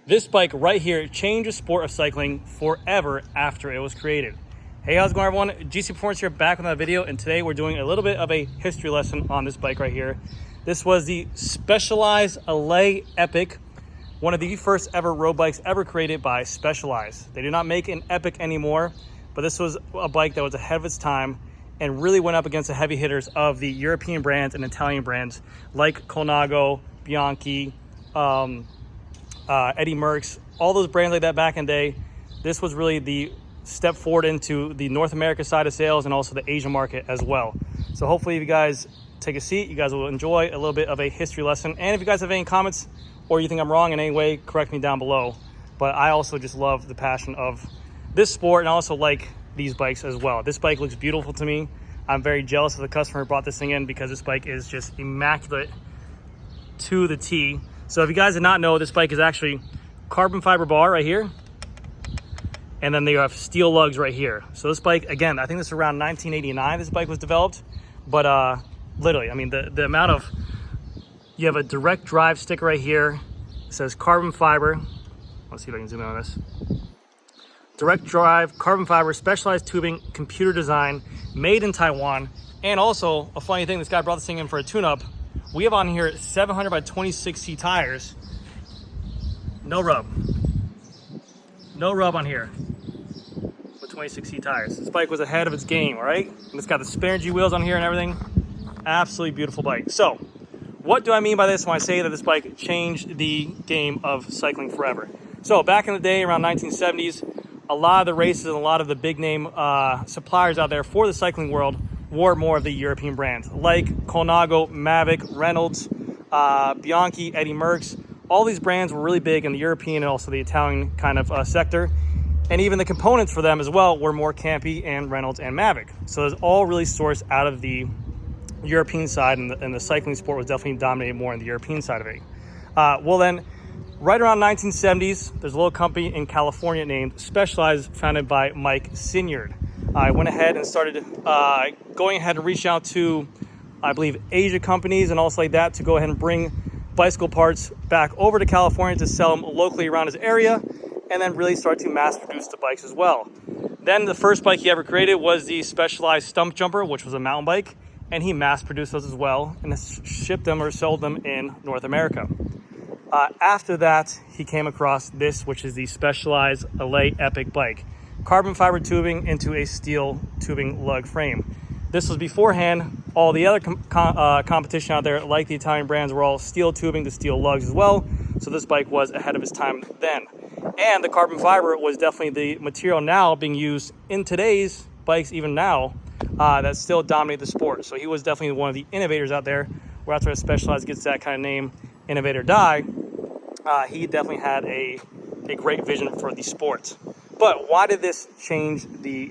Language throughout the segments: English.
This bike right here changed the sport of cycling forever after it was created. Hey, how's it going, everyone? GC Performance here, back with another video, and today we're doing a little bit of a history lesson on this bike right here. This was the Specialized LA Epic, one of the first ever road bikes ever created by Specialized. They do not make an Epic anymore, but this was a bike that was ahead of its time and really went up against the heavy hitters of the European brands and Italian brands like Colnago, Bianchi, Eddie Merckx, all those brands like that back in the day. This was really the step forward into the North America side of sales and also the Asian market as well. So hopefully if you guys take a seat, you guys will enjoy a little bit of a history lesson. And if you guys have any comments or you think I'm wrong in any way, correct me down below. But I also just love the passion of this sport and also like these bikes as well. This bike looks beautiful to me. I'm very jealous of the customer who brought this thing in because this bike is just immaculate to the T. So if you guys did not know, this bike is actually carbon fiber bar right here. And then they have steel lugs right here. So this bike, again, I think this is around 1989 this bike was developed. But literally, I mean, the amount of, you have a direct drive sticker right here. It says carbon fiber. Let's see if I can zoom in on this. Direct drive, carbon fiber, specialized tubing, computer design, made in Taiwan. And also, a funny thing, this guy brought this thing in for a tune-up. We have on here 700 by 26C tires. No rub. No rub on here with 26C tires. This bike was ahead of its game, all right? And it's got the Spinergy wheels on here and everything. Absolutely beautiful bike. So, what do I mean by this when I say that this bike changed the game of cycling forever? So, back in the day, around 1970s, a lot of the races and a lot of the big name suppliers out there for the cycling world wore more of the European brands, like Colnago, Mavic, Reynolds, Bianchi, Eddie Merckx. All these brands were really big in the European and also the Italian kind of sector. And even the components for them as well were more Campy and Reynolds and Mavic. So it's all really sourced out of the European side, and the cycling sport was definitely dominated more in the European side of it. Well then, right around 1970s, there's a little company in California named Specialized, founded by Mike Sinyard. I went ahead and started going ahead and reach out to, I believe, Asia companies and also like that to go ahead and bring bicycle parts back over to California to sell them locally around his area, and then really start to mass produce the bikes as well. Then the first bike he ever created was the Specialized Stump Jumper, which was a mountain bike, and he mass produced those as well and shipped them or sold them in North America. After that, he came across this, which is the Specialized LA Epic bike. Carbon fiber tubing into a steel tubing lug frame. This was beforehand. All the other competition out there, like the Italian brands, were all steel tubing to steel lugs as well. So this bike was ahead of its time then. And the carbon fiber was definitely the material now being used in today's bikes, even now, that still dominate the sport. So he was definitely one of the innovators out there, where that's where Specialized gets that kind of name, innovator die. He definitely had a great vision for the sport. But why did this change the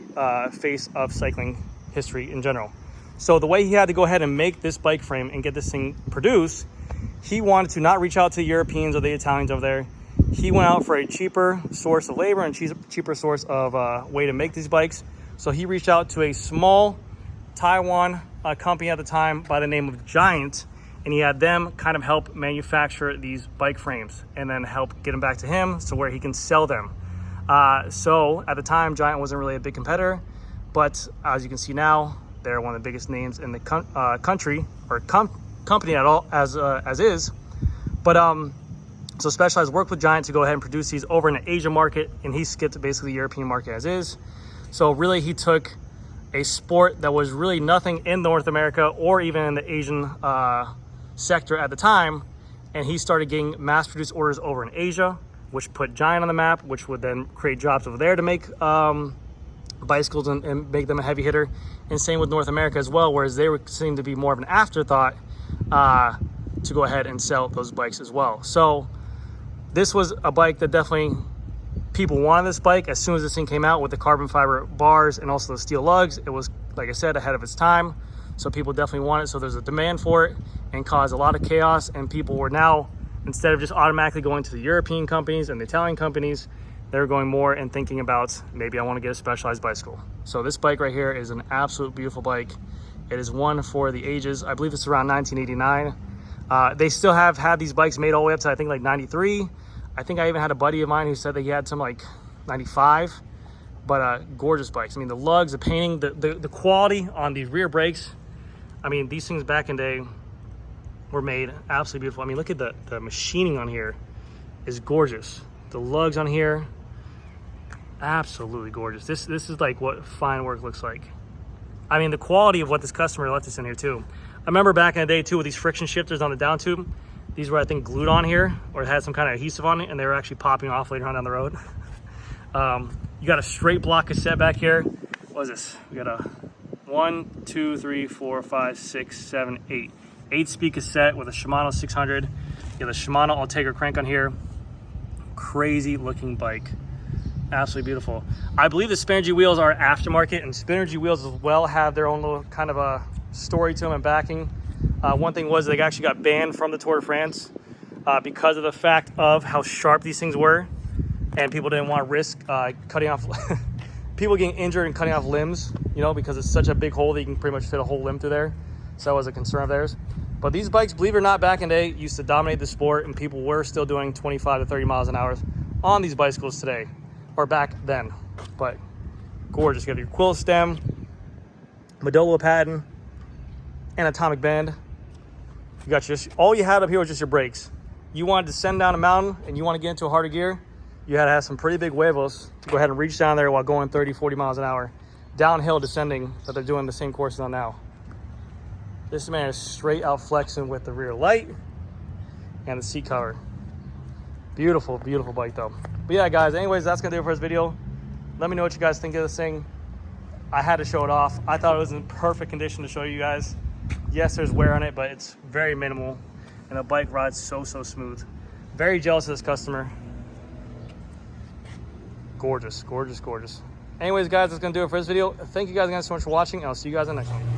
face of cycling history in general? So the way he had to go ahead and make this bike frame and get this thing produced, he wanted to not reach out to the Europeans or the Italians over there. He went out for a cheaper source of labor and cheaper source of way to make these bikes. So he reached out to a small Taiwan company at the time by the name of Giant, and he had them kind of help manufacture these bike frames and then help get them back to him so where he can sell them. So at the time, Giant wasn't really a big competitor, but as you can see now, they're one of the biggest names in the country or company at all as is. But so Specialized worked with Giant to go ahead and produce these over in the Asia market, and he skipped basically the European market as is. So really, he took a sport that was really nothing in North America or even in the Asian sector at the time, and he started getting mass-produced orders over in Asia, which put Giant on the map, which would then create jobs over there to make bicycles and make them a heavy hitter. And same with North America as well, whereas they were seemed to be more of an afterthought to go ahead and sell those bikes as well. So this was a bike that definitely people wanted this bike. As soon as this thing came out with the carbon fiber bars and also the steel lugs, it was, like I said, ahead of its time. So people definitely want it. So there's a demand for it and caused a lot of chaos. And people were now, instead of just automatically going to the European companies and the Italian companies, they're going more and thinking about, maybe I want to get a Specialized bicycle. So this bike right here is an absolute beautiful bike. It is one for the ages. I believe it's around 1989. They still have had these bikes made all the way up to, I think, like 93. I think I even had a buddy of mine who said that he had some like 95, but gorgeous bikes. I mean, the lugs, the painting, the quality on the rear brakes. I mean, these things back in the day were made absolutely beautiful. I mean, look at the machining on here is gorgeous. The lugs on here, absolutely gorgeous. This is like what fine work looks like. I mean, the quality of what this customer left us in here too. I remember back in the day too with these friction shifters on the down tube. These were, I think, glued on here or it had some kind of adhesive on it, and they were actually popping off later on down the road. You got a straight block cassette back here. What is this? We got a 1, 2, 3, 4, 5, 6, 7, 8. 8-speed cassette with a Shimano 600. You got the Shimano Ultegra crank on here. Crazy looking bike. Absolutely beautiful. I believe the Spinergy wheels are aftermarket, and Spinergy wheels as well have their own little kind of a story to them and backing. One thing was they actually got banned from the Tour de France because of the fact of how sharp these things were, and people didn't want to risk cutting off people getting injured and cutting off limbs, you know, because it's such a big hole that you can pretty much fit a whole limb through there. So that was a concern of theirs. But these bikes, believe it or not, back in the day used to dominate the sport, and people were still doing 25 to 30 miles an hour on these bicycles today, or back then. But gorgeous. You got your quill stem, Modolo pattern, and atomic band. You got just, all you had up here was just your brakes. You wanted to send down a mountain and you want to get into a harder gear, you had to have some pretty big huevos to go ahead and reach down there while going 30, 40 miles an hour, downhill descending that they're doing the same courses on now. This man is straight out flexing with the rear light and the seat cover. Beautiful, beautiful bike though. But yeah, guys, anyways, that's gonna do it for this video. Let me know what you guys think of this thing. I had to show it off. I thought it was in perfect condition to show you guys. Yes, there's wear on it, but it's very minimal, and the bike rides so smooth. Very jealous of this customer. Gorgeous, gorgeous, gorgeous. Anyways, guys, that's gonna do it for this video. Thank you guys again so much for watching, and I'll see you guys in the next one.